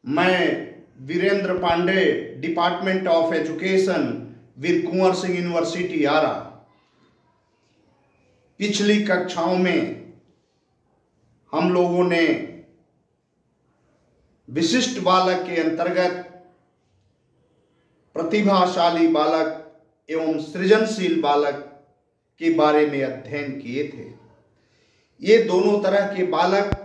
मैं Virendra Pandey, department of education, Veer Kunwar Singh university Ara. पिछली कक्षाओं में हम लोगों ने विशिष्ट बालक के अंतर्गत प्रतिभाशाली बालक एवं सृजनशील बालक के बारे में अध्ययन किए थे। ये दोनों तरह के बालक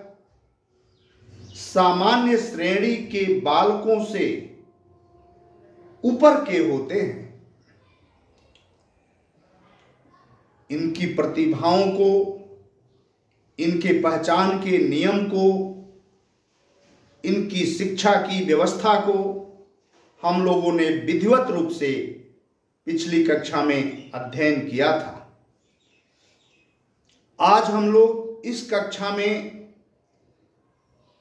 सामान्य श्रेणी के बालकों से ऊपर के होते हैं। इनकी प्रतिभाओं को, इनके पहचान के नियम को, इनकी शिक्षा की व्यवस्था को हम लोगों ने विधिवत रूप से पिछली कक्षा में अध्ययन किया था। आज हम लोग इस कक्षा में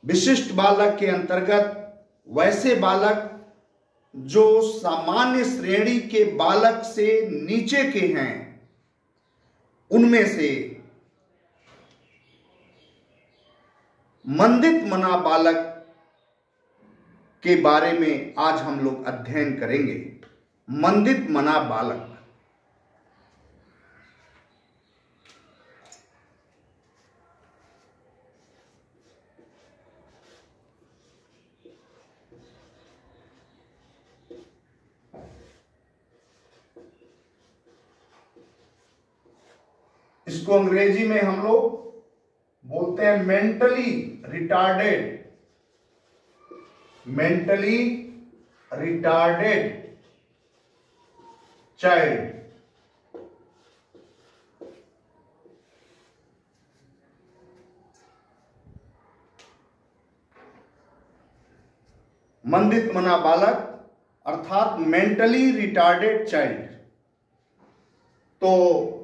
विशिष्ट बालक के अंतर्गत वैसे बालक जो सामान्य श्रेणी के बालक से नीचे के हैं, उनमें से मंदित मना बालक के बारे में आज हम लोग अध्ययन करेंगे। मंदित मना बालक। इसको अंग्रेजी में हम लोग बोलते हैं mentally retarded. Mentally retarded child. मंदित मना बालक अर्थात मेंटली रिटार्डेड चाइल्ड। तो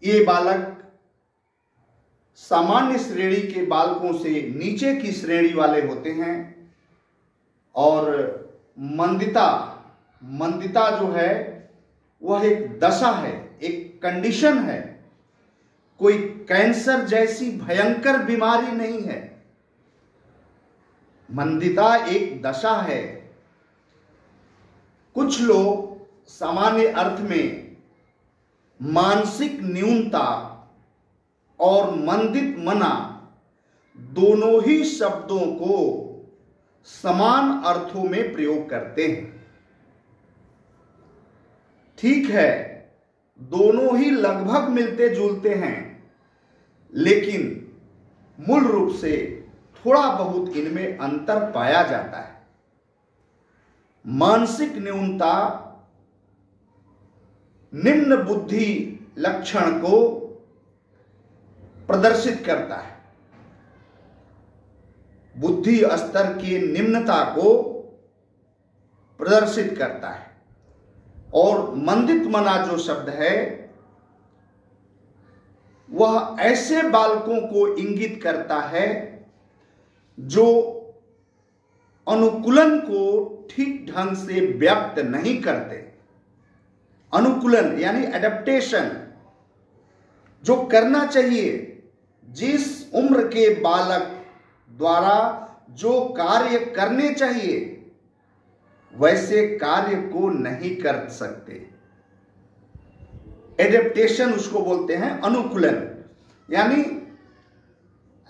ये बालक सामान्य श्रेणी के बालकों से नीचे की श्रेणी वाले होते हैं। और मंदिता जो है वह एक दशा है, एक कंडीशन है। कोई कैंसर जैसी भयंकर बीमारी नहीं है। मंदिता एक दशा है। कुछ लोग सामान्य अर्थ में मानसिक न्यूनता और मंदित मना दोनों ही शब्दों को समान अर्थों में प्रयोग करते हैं। ठीक है, दोनों ही लगभग मिलते जुलते हैं, लेकिन मूल रूप से थोड़ा बहुत इनमें अंतर पाया जाता है। मानसिक न्यूनता निम्न बुद्धि लक्षण को प्रदर्शित करता है। बुद्धि स्तर की निम्नता को प्रदर्शित करता है। और मंदित मना जो शब्द है वह ऐसे बालकों को इंगित करता है जो अनुकूलन को ठीक ढंग से व्यक्त नहीं करते। अनुकूलन यानी एडेप्टेशन जो करना चाहिए, जिस उम्र के बालक द्वारा जो कार्य करने चाहिए वैसे कार्य को नहीं कर सकते। एडेप्टेशन उसको बोलते हैं, अनुकूलन। यानी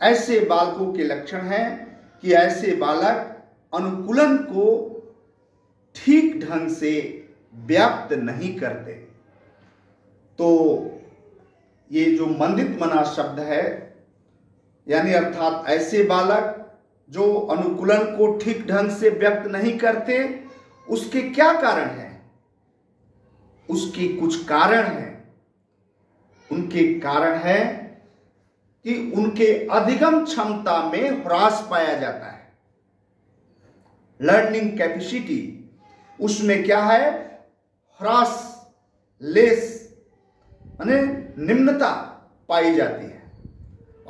ऐसे बालकों के लक्षण हैं कि ऐसे बालक अनुकूलन को ठीक ढंग से व्याप्त नहीं करते। तो ये जो मंदित मना शब्द है, यानी अर्थात ऐसे बालक जो अनुकूलन को ठीक ढंग से व्यक्त नहीं करते, उसके क्या कारण हैं? उसके कुछ कारण हैं। उनके कारण है कि उनके अधिगम क्षमता में ह्रास पाया जाता है। लर्निंग कैपेसिटी, उसमें क्या है? ह्रास, लेस, यानी निम्नता पाई जाती है।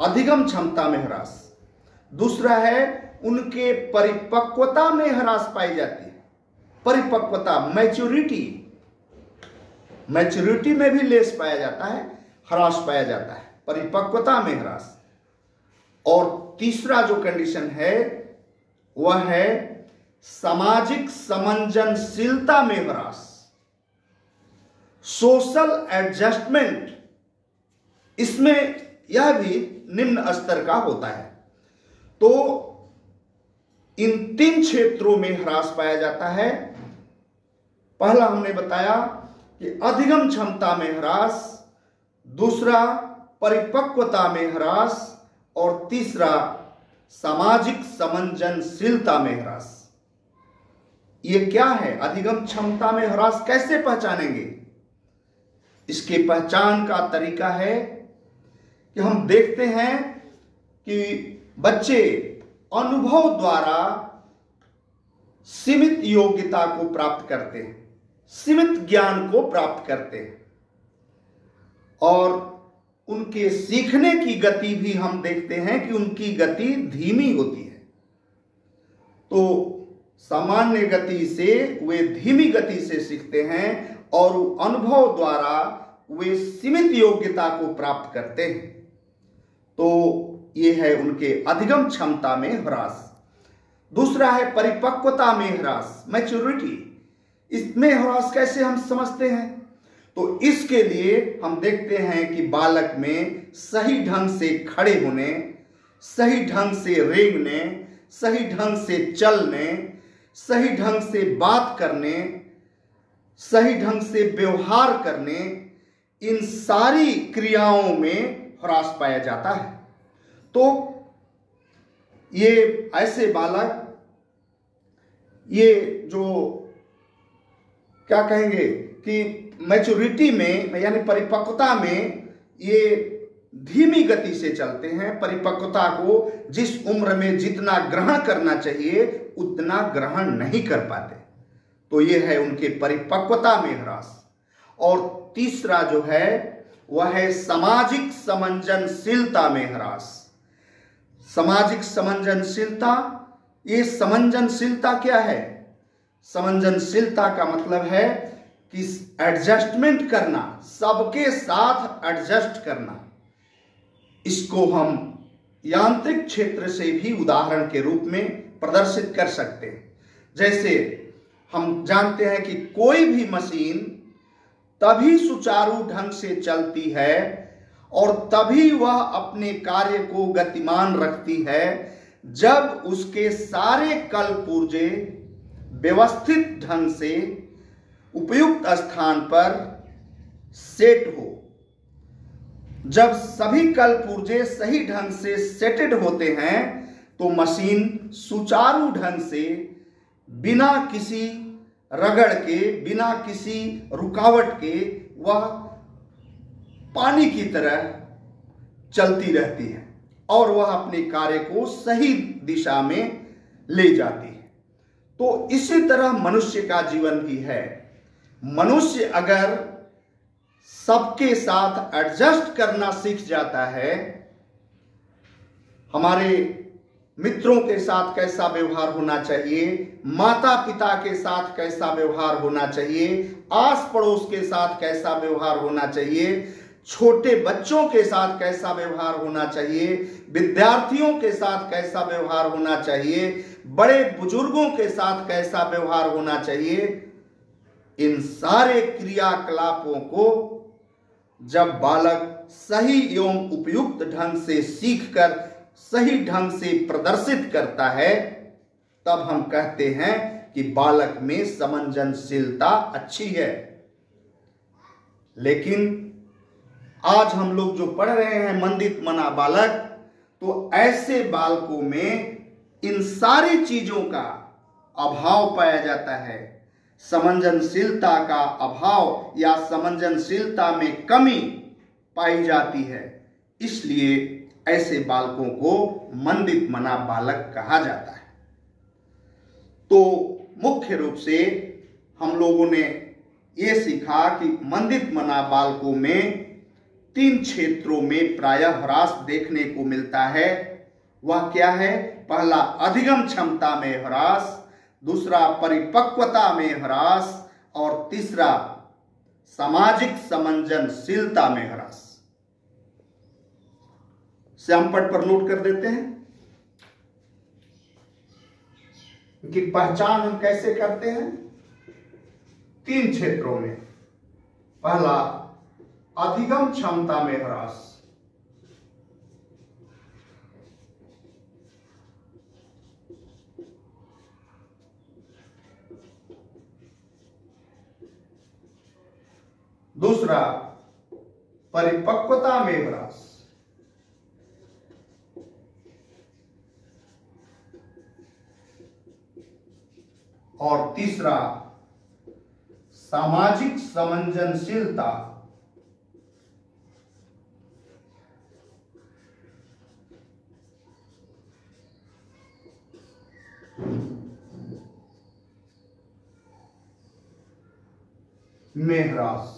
अधिगम क्षमता में ह्रास। दूसरा है उनके परिपक्वता में ह्रास पाई जाती है। परिपक्वता, मैच्योरिटी, मैच्योरिटी में भी लेस पाया जाता है, ह्रास पाया जाता है, परिपक्वता में ह्रास। और तीसरा जो कंडीशन है वह है सामाजिक समंजनशीलता में ह्रास, सोशल एडजस्टमेंट। इसमें यह भी निम्न स्तर का होता है। तो इन 3 क्षेत्रों में ह्रास पाया जाता है। पहला हमने बताया कि अधिगम क्षमता में ह्रास, दूसरा परिपक्वता में ह्रास और तीसरा सामाजिक समंजनशीलता में ह्रास। ये क्या है? अधिगम क्षमता में ह्रास कैसे पहचानेंगे? इसके पहचान का तरीका है कि हम देखते हैं कि बच्चे अनुभव द्वारा सीमित योग्यता को प्राप्त करते हैं, सीमित ज्ञान को प्राप्त करते हैं, और उनके सीखने की गति भी हम देखते हैं कि उनकी गति धीमी होती है। तो सामान्य गति से वे धीमी गति से सीखते हैं और अनुभव द्वारा वे सीमित योग्यता को प्राप्त करते हैं। तो ये है उनके अधिगम क्षमता में ह्रास। दूसरा है परिपक्वता में ह्रास, मैच्योरिटी। इसमें ह्रास कैसे हम समझते हैं? तो इसके लिए हम देखते हैं कि बालक में सही ढंग से खड़े होने, सही ढंग से रेंगने, सही ढंग से चलने, सही ढंग से बात करने, सही ढंग से व्यवहार करने, इन सारी क्रियाओं में ह्रास पाया जाता है। तो ये ऐसे बालक, ये जो क्या कहेंगे कि मैच्योरिटी में यानी परिपक्वता में ये धीमी गति से चलते हैं। परिपक्वता को जिस उम्र में जितना ग्रहण करना चाहिए उतना ग्रहण नहीं कर पाते। तो ये है उनके परिपक्वता में ह्रास। और तीसरा जो है वह है सामाजिक समंजनशीलता में ह्रास। सामाजिक समंजनशीलता, ये समंजनशीलता क्या है? समंजनशीलता का मतलब है कि एडजस्टमेंट करना, सबके साथ एडजस्ट करना। इसको हम यांत्रिक क्षेत्र से भी उदाहरण के रूप में प्रदर्शित कर सकते हैं। जैसे हम जानते हैं कि कोई भी मशीन तभी सुचारू ढंग से चलती है और तभी वह अपने कार्य को गतिमान रखती है जब उसके सारे कल पुर्जे व्यवस्थित ढंग से उपयुक्त स्थान पर सेट हो। जब सभी कल पुर्जे सही ढंग से सेटेड होते हैं तो मशीन सुचारू ढंग से बिना किसी रगड़ के, बिना किसी रुकावट के वह पानी की तरह चलती रहती है और वह अपने कार्य को सही दिशा में ले जाती है। तो इसी तरह मनुष्य का जीवन भी है। मनुष्य अगर सबके साथ एडजस्ट करना सीख जाता है, हमारे मित्रों के साथ कैसा व्यवहार होना चाहिए, माता पिता के साथ कैसा व्यवहार होना चाहिए, आस पड़ोस के साथ कैसा व्यवहार होना चाहिए, छोटे बच्चों के साथ कैसा व्यवहार होना चाहिए, विद्यार्थियों के साथ कैसा व्यवहार होना चाहिए, बड़े बुजुर्गों के साथ कैसा व्यवहार होना चाहिए, इन सारे क्रियाकलापों को जब बालक सही एवं उपयुक्त ढंग से सीखकर सही ढंग से प्रदर्शित करता है तब हम कहते हैं कि बालक में समंजनशीलता अच्छी है। लेकिन आज हम लोग जो पढ़ रहे हैं मंदित मना बालक, तो ऐसे बालकों में इन सारी चीजों का अभाव पाया जाता है। समंजनशीलता का अभाव या समंजनशीलता में कमी पाई जाती है। इसलिए ऐसे बालकों को मंदित मना बालक कहा जाता है। तो मुख्य रूप से हम लोगों ने ये सीखा कि मंदित मना बालकों में 3 क्षेत्रों में प्रायः ह्रास देखने को मिलता है। वह क्या है? पहला अधिगम क्षमता में ह्रास, दूसरा परिपक्वता में ह्रास और तीसरा सामाजिक समंजनशीलता में ह्रास। श्यामपट पर नोट कर देते हैं। इनकी पहचान हम कैसे करते हैं? 3 क्षेत्रों में। पहला, अधिगम क्षमता में ह्रास। दूसरा, परिपक्वता में ह्रास। और तीसरा, सामाजिक संवेदनशीलता। में ह्रास।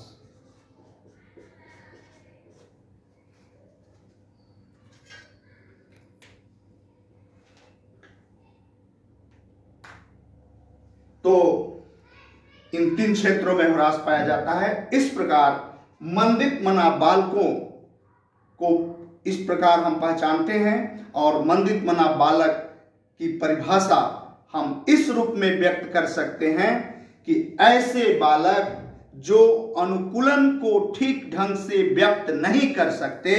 तो इन 3 क्षेत्रों में ह्रास पाया जाता है। इस प्रकार मंदित मना बालकों को इस प्रकार हम पहचानते हैं और मंदित मना बालक की परिभाषा हम इस रूप में व्यक्त कर सकते हैं कि ऐसे बालक जो अनुकूलन को ठीक ढंग से व्यक्त नहीं कर सकते,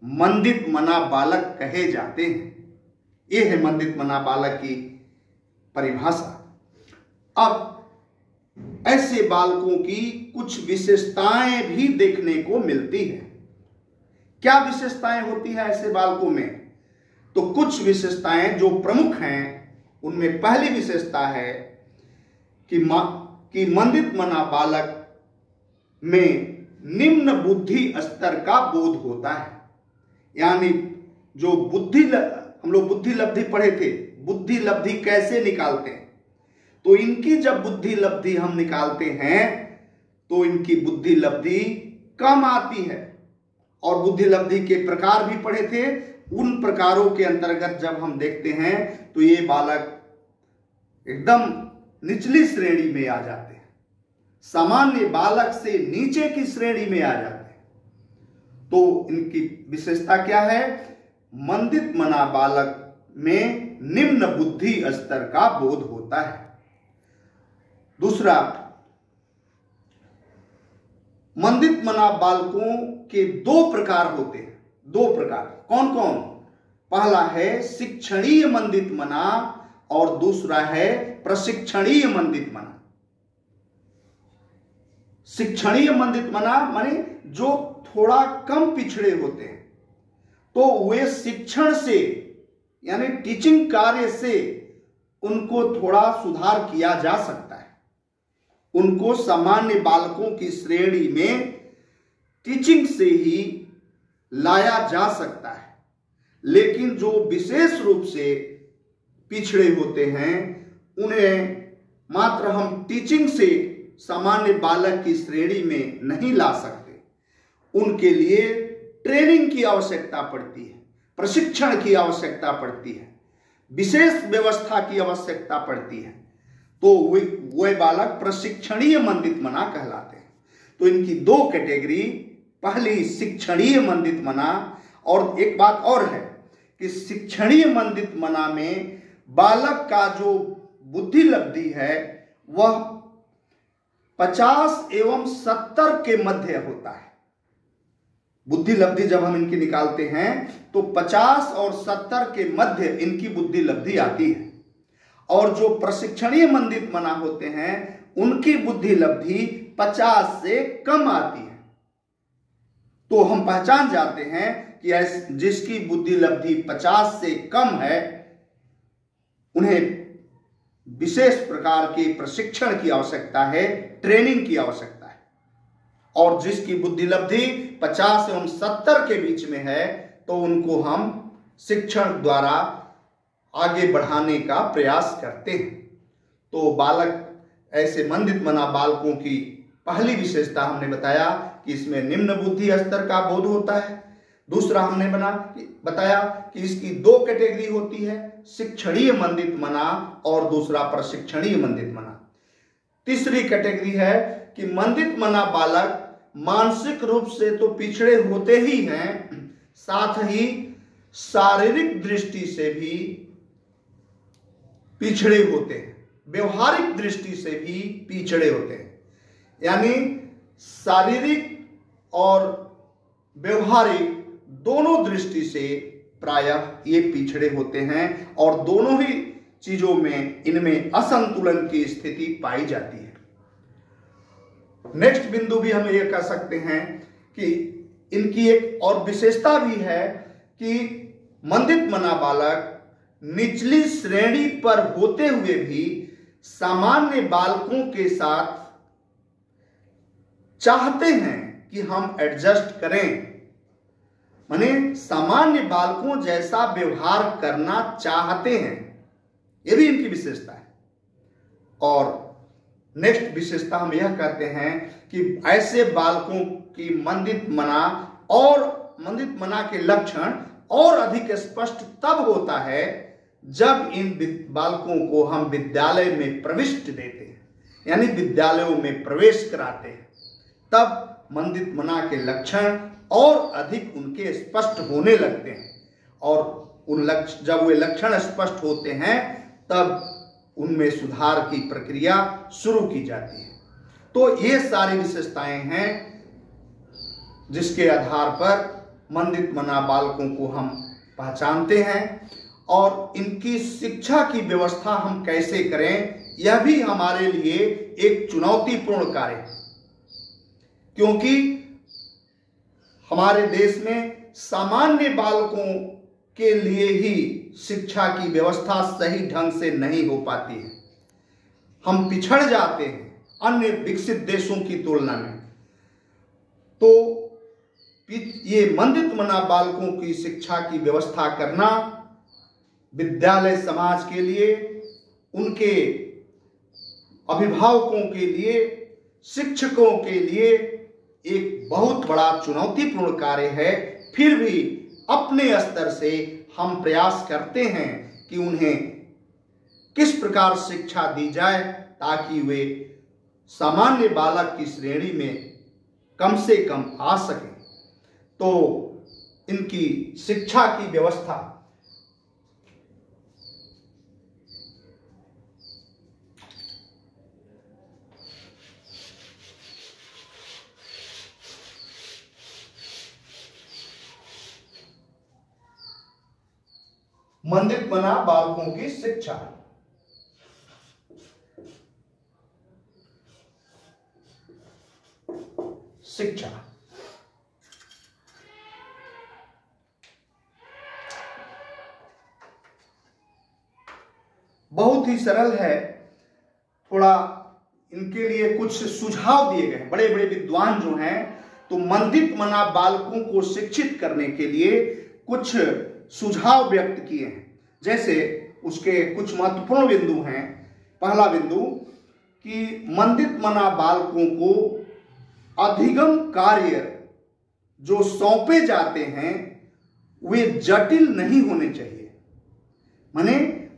मंदित मना बालक कहे जाते हैं। यह है मंदित मना बालक की परिभाषा। अब ऐसे बालकों की कुछ विशेषताएं भी देखने को मिलती है। क्या विशेषताएं होती है ऐसे बालकों में? तो कुछ विशेषताएं जो प्रमुख हैं, उनमें पहली विशेषता है कि मंदित मना बालक में निम्न बुद्धि स्तर का बोध होता है। यानी जो हम लोग बुद्धि लब्धि पढ़े थे, बुद्धि लब्धि कैसे निकालते हैं, तो इनकी जब बुद्धि लब्धि हम निकालते हैं तो इनकी बुद्धि लब्धि कम आती है। और बुद्धि लब्धि के प्रकार भी पढ़े थे, उन प्रकारों के अंतर्गत जब हम देखते हैं तो ये बालक एकदम निचली श्रेणी में आ जाते हैं, सामान्य बालक से नीचे की श्रेणी में आ जाते हैं। तो इनकी विशेषता क्या है? मंदित मना बालक में निम्न बुद्धि स्तर का बोध होता है। दूसरा, मंदित मना बालकों के 2 प्रकार होते हैं। 2 प्रकार कौन कौन? पहला है शिक्षणीय मंदित मना और दूसरा है प्रशिक्षणीय मंदित मना। शिक्षणीय मंदित मना माने जो थोड़ा कम पिछड़े होते हैं, तो वे शिक्षण से यानी टीचिंग कार्य से उनको थोड़ा सुधार किया जा सकता है। उनको सामान्य बालकों की श्रेणी में टीचिंग से ही लाया जा सकता है। लेकिन जो विशेष रूप से पिछड़े होते हैं, उन्हें मात्र हम टीचिंग से सामान्य बालक की श्रेणी में नहीं ला सकते। उनके लिए ट्रेनिंग की आवश्यकता पड़ती है, प्रशिक्षण की आवश्यकता पड़ती है, विशेष व्यवस्था की आवश्यकता पड़ती है। तो वे बालक प्रशिक्षणीय मंदित मना कहलाते हैं। तो इनकी 2 कैटेगरी, पहली शिक्षणीय मंदित मना, और एक बात और है कि शिक्षणीय मंदित मना में बालक का जो बुद्धि लब्धि है वह 50 एवं 70 के मध्य होता है। बुद्धि लब्धि जब हम इनकी निकालते हैं तो 50 और 70 के मध्य इनकी बुद्धि लब्धि आती है। और जो प्रशिक्षणीय मंदित मना होते हैं उनकी बुद्धि लब्धि 50 से कम आती है। तो हम पहचान जाते हैं कि जिसकी बुद्धि लब्धि 50 से कम है, उन्हें विशेष प्रकार के प्रशिक्षण की आवश्यकता है, ट्रेनिंग की आवश्यकता है। और जिसकी बुद्धि लब्धि 50 एवं 70 के बीच में है, तो उनको हम शिक्षण द्वारा आगे बढ़ाने का प्रयास करते हैं। तो बालक, ऐसे मंदित मना बालकों की पहली विशेषता हमने बताया कि इसमें निम्न बुद्धि स्तर का बोध होता है। दूसरा हमने बताया कि इसकी 2 कैटेगरी होती है, शिक्षणीय मंदित मना और दूसरा प्रशिक्षणीय मंदित मना। तीसरी कैटेगरी है कि मंदित मना बालक मानसिक रूप से तो पिछड़े होते ही हैं, साथ ही शारीरिक दृष्टि से भी पिछड़े होते हैं, व्यवहारिक दृष्टि से भी पिछड़े होते हैं। यानी शारीरिक और व्यवहारिक दोनों दृष्टि से प्रायः ये पिछड़े होते हैं और दोनों ही चीजों में इनमें असंतुलन की स्थिति पाई जाती है। नेक्स्ट बिंदु भी हम ये कह सकते हैं कि इनकी एक और विशेषता भी है कि मंदित मना बालक निचली श्रेणी पर होते हुए भी सामान्य बालकों के साथ चाहते हैं कि हम एडजस्ट करें, माने सामान्य बालकों जैसा व्यवहार करना चाहते हैं। यह भी इनकी विशेषता है। और नेक्स्ट विशेषता हम यह कहते हैं कि ऐसे बालकों की मंदित मना के लक्षण और अधिक स्पष्ट तब होता है जब इन बालकों को हम विद्यालय में प्रविष्ट देते हैं, यानी विद्यालयों में प्रवेश कराते हैं, तब मंदित मना के लक्षण और अधिक उनके स्पष्ट होने लगते हैं। और जब वे लक्षण स्पष्ट होते हैं तब उनमें सुधार की प्रक्रिया शुरू की जाती है। तो ये सारी विशेषताएं हैं जिसके आधार पर मंदित मना बालकों को हम पहचानते हैं। और इनकी शिक्षा की व्यवस्था हम कैसे करें, यह भी हमारे लिए एक चुनौतीपूर्ण कार्य है, क्योंकि हमारे देश में सामान्य बालकों के लिए ही शिक्षा की व्यवस्था सही ढंग से नहीं हो पाती है। हम पिछड़ जाते हैं अन्य विकसित देशों की तुलना में। तो ये मंदित मना बालकों की शिक्षा की व्यवस्था करना विद्यालय समाज के लिए, उनके अभिभावकों के लिए, शिक्षकों के लिए एक बहुत बड़ा चुनौतीपूर्ण कार्य है। फिर भी अपने स्तर से हम प्रयास करते हैं कि उन्हें किस प्रकार शिक्षा दी जाए ताकि वे सामान्य बालक की श्रेणी में कम से कम आ सकें। तो इनकी शिक्षा की व्यवस्था मंदित मना बालकों की शिक्षा। बहुत ही सरल है। थोड़ा इनके लिए कुछ सुझाव दिए गए हैं। बड़े बड़े विद्वान जो हैं तो मंदित मना बालकों को शिक्षित करने के लिए कुछ सुझाव व्यक्त किए हैं। जैसे उसके कुछ महत्वपूर्ण बिंदु हैं। पहला बिंदु कि मंदित मना बालकों को अधिगम कार्य जो सौंपे जाते हैं वे जटिल नहीं होने चाहिए, माने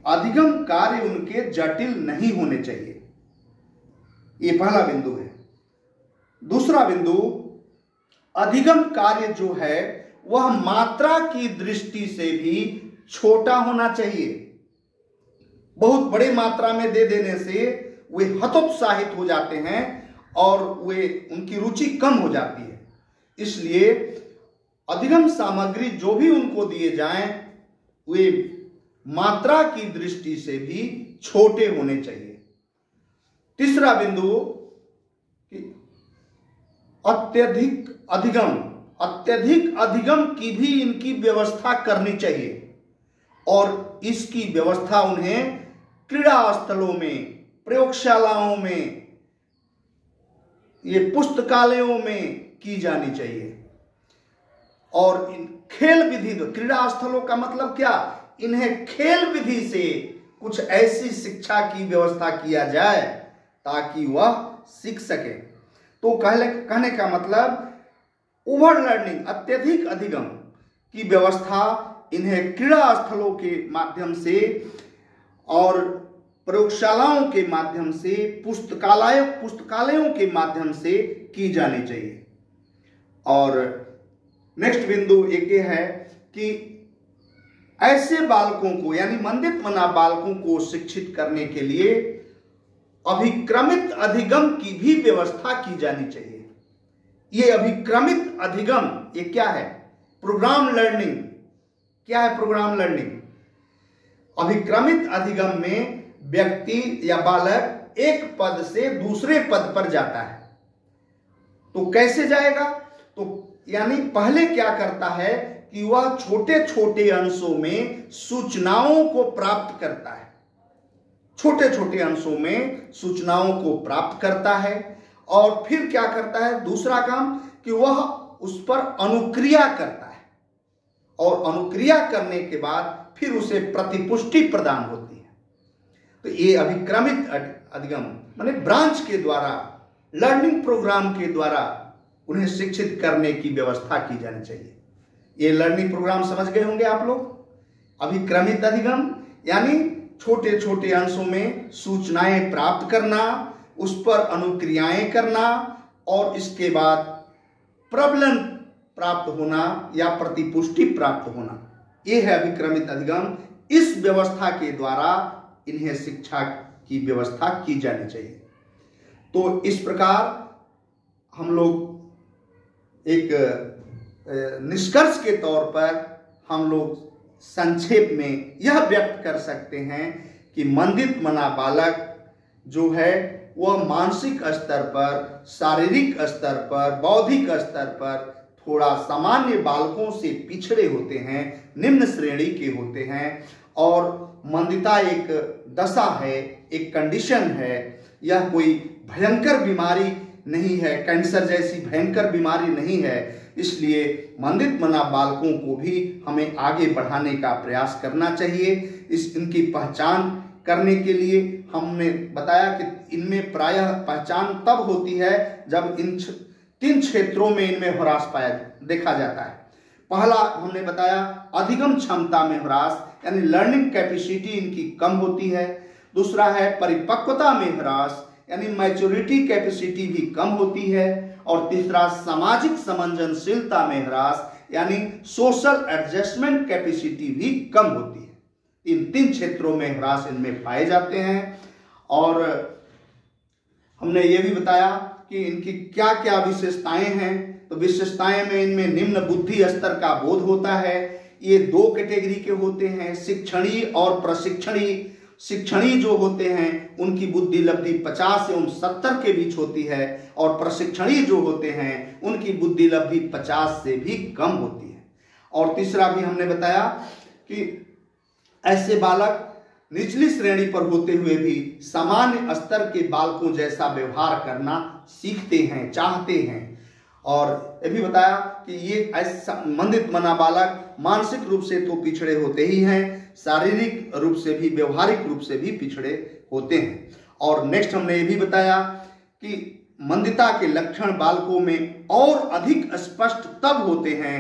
अधिगम कार्य उनके जटिल नहीं होने चाहिए। ये पहला बिंदु है। दूसरा बिंदु, अधिगम कार्य जो है वह मात्रा की दृष्टि से भी छोटा होना चाहिए। बहुत बड़े मात्रा में दे देने से वे हतोत्साहित हो जाते हैं और वे उनकी रुचि कम हो जाती है। इसलिए अधिगम सामग्री जो भी उनको दिए जाएं वे मात्रा की दृष्टि से भी छोटे होने चाहिए। तीसरा बिंदु कि अत्यधिक अधिगम की भी इनकी व्यवस्था करनी चाहिए और इसकी व्यवस्था उन्हें क्रीड़ा स्थलों में, प्रयोगशालाओं में, ये पुस्तकालयों में की जानी चाहिए। और इन खेल विधि, क्रीड़ा स्थलों का मतलब क्या, इन्हें खेल विधि से कुछ ऐसी शिक्षा की व्यवस्था किया जाए ताकि वह सीख सके। तो कहने का मतलब ओवर लर्निंग, अत्यधिक अधिगम की व्यवस्था इन्हें क्रीड़ा स्थलों के माध्यम से और प्रयोगशालाओं के माध्यम से, पुस्तकालयों के माध्यम से की जानी चाहिए। और नेक्स्ट बिंदु एक ये है कि ऐसे बालकों को यानी मंदित मना बालकों को शिक्षित करने के लिए अभिक्रमित अधिगम की भी व्यवस्था की जानी चाहिए। ये अभिक्रमित अधिगम ये क्या है? Programme learning. क्या है प्रोग्राम लर्निंग? अभिक्रमित अधिगम में व्यक्ति या बालक एक पद से दूसरे पद पर जाता है। तो कैसे जाएगा? तो यानी पहले क्या करता है कि वह छोटे छोटे अंशों में सूचनाओं को प्राप्त करता है। छोटे छोटे अंशों में सूचनाओं को प्राप्त करता है और फिर क्या करता है? दूसरा काम कि वह उस पर अनुक्रिया करता है और अनुक्रिया करने के बाद फिर उसे प्रतिपुष्टि प्रदान होती है। तो ये अभिक्रमित अधिगम माने ब्रांच के द्वारा, लर्निंग प्रोग्राम के द्वारा उन्हें शिक्षित करने की व्यवस्था की जानी चाहिए। ये लर्निंग प्रोग्राम समझ गए होंगे आप लोग। अभिक्रमित अधिगम यानी छोटे छोटे अंशों में सूचनाएं प्राप्त करना, उस पर अनुक्रियाएं करना और इसके बाद प्रबलन प्राप्त होना या प्रतिपुष्टि प्राप्त होना, यह है अभिक्रमित अधिगम। इस व्यवस्था के द्वारा इन्हें शिक्षा की व्यवस्था की जानी चाहिए। तो इस प्रकार हम लोग एक निष्कर्ष के तौर पर हम लोग संक्षेप में यह व्यक्त कर सकते हैं कि मंदित मना बालक जो है वह मानसिक स्तर पर, शारीरिक स्तर पर, बौद्धिक स्तर पर थोड़ा सामान्य बालकों से पिछड़े होते हैं, निम्न श्रेणी के होते हैं। और मंदिता एक दशा है, एक कंडीशन है। यह कोई भयंकर बीमारी नहीं है, कैंसर जैसी भयंकर बीमारी नहीं है। इसलिए मंदित मना बालकों को भी हमें आगे बढ़ाने का प्रयास करना चाहिए। इनकी पहचान करने के लिए हमने बताया कि इनमें प्रायः पहचान तब होती है जब इन 3 क्षेत्रों में इनमें ह्रास देखा जाता है। पहला हमने बताया अधिगम क्षमता में ह्रास यानी लर्निंग कैपेसिटी इनकी कम होती है। दूसरा है परिपक्वता में ह्रास यानी मैच्योरिटी कैपेसिटी भी कम होती है। और तीसरा सामाजिक समंजनशीलता में ह्रास यानी सोशल एडजस्टमेंट कैपेसिटी भी कम होती है। इन 3 क्षेत्रों में ह्रास इनमें पाए जाते हैं। और हमने ये भी बताया कि इनकी क्या क्या विशेषताएं हैं। तो विशेषताएं में इनमें निम्न बुद्धि स्तर का बोध होता है। ये 2 कैटेगरी के होते हैं, शिक्षणी और प्रशिक्षणी। शिक्षणी जो होते हैं उनकी बुद्धि लब्धि 50 एवं 70 के बीच होती है और प्रशिक्षणी जो होते हैं उनकी बुद्धि लब्धि 50 से भी कम होती है। और तीसरा भी हमने बताया कि ऐसे बालक निचली श्रेणी पर होते हुए भी सामान्य स्तर के बालकों जैसा व्यवहार करना सीखते हैं, चाहते हैं। और ये भी बताया कि ये ऐसा मंदित मना बालक मानसिक रूप से तो पिछड़े होते ही हैं, शारीरिक रूप से भी, व्यवहारिक रूप से भी पिछड़े होते हैं। और नेक्स्ट हमने ये भी बताया कि मंदिता के लक्षण बालकों में और अधिक स्पष्ट तब होते हैं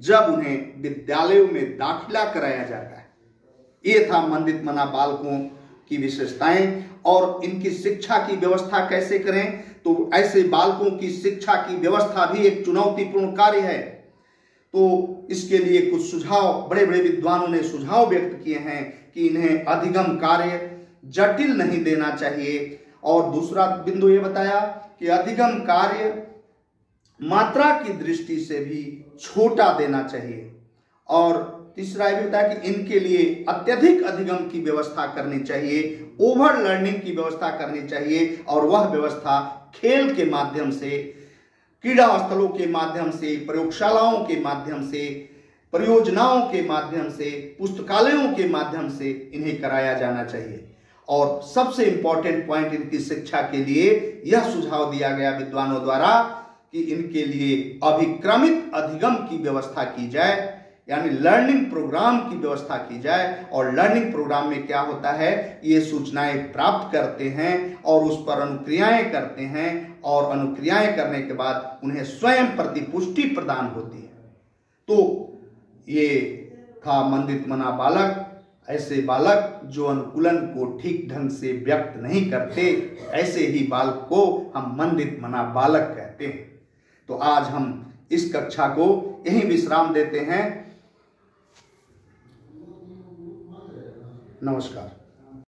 जब उन्हें विद्यालयों में दाखिला कराया जाता है। ये था मंदित मना बालकों की विशेषताएं। और इनकी शिक्षा की व्यवस्था कैसे करें? तो ऐसे बालकों की शिक्षा की व्यवस्था भी एक चुनौतीपूर्ण कार्य है। तो इसके लिए कुछ सुझाव बड़े बड़े विद्वानों ने सुझाव व्यक्त किए हैं कि इन्हें अधिगम कार्य जटिल नहीं देना चाहिए। और दूसरा बिंदु ये बताया कि अधिगम कार्य मात्रा की दृष्टि से भी छोटा देना चाहिए। और तीसरा ये बताया कि इनके लिए अत्यधिक अधिगम की व्यवस्था करनी चाहिए, ओवर लर्निंग की व्यवस्था करनी चाहिए। और वह व्यवस्था खेल के माध्यम से, क्रीड़ा स्थलों के माध्यम से, प्रयोगशालाओं के माध्यम से, परियोजनाओं के माध्यम से, पुस्तकालयों के माध्यम से इन्हें कराया जाना चाहिए। और सबसे इंपॉर्टेंट पॉइंट इनकी शिक्षा के लिए यह सुझाव दिया गया विद्वानों द्वारा कि इनके लिए अभिक्रमित अधिगम की व्यवस्था की जाए, यानी लर्निंग प्रोग्राम की व्यवस्था की जाए। और लर्निंग प्रोग्राम में क्या होता है, ये सूचनाएं प्राप्त करते हैं और उस पर अनुक्रियाएं करते हैं और अनुक्रियाएं करने के बाद उन्हें स्वयं प्रतिपुष्टि प्रदान होती है। तो ये था मंदित मना बालक। ऐसे बालक जो अनुकूलन को ठीक ढंग से व्यक्त नहीं करते, ऐसे ही बालक को हम मंदित मना बालक कहते हैं। तो आज हम इस कक्षा को यहीं विश्राम देते हैं। नमस्कार।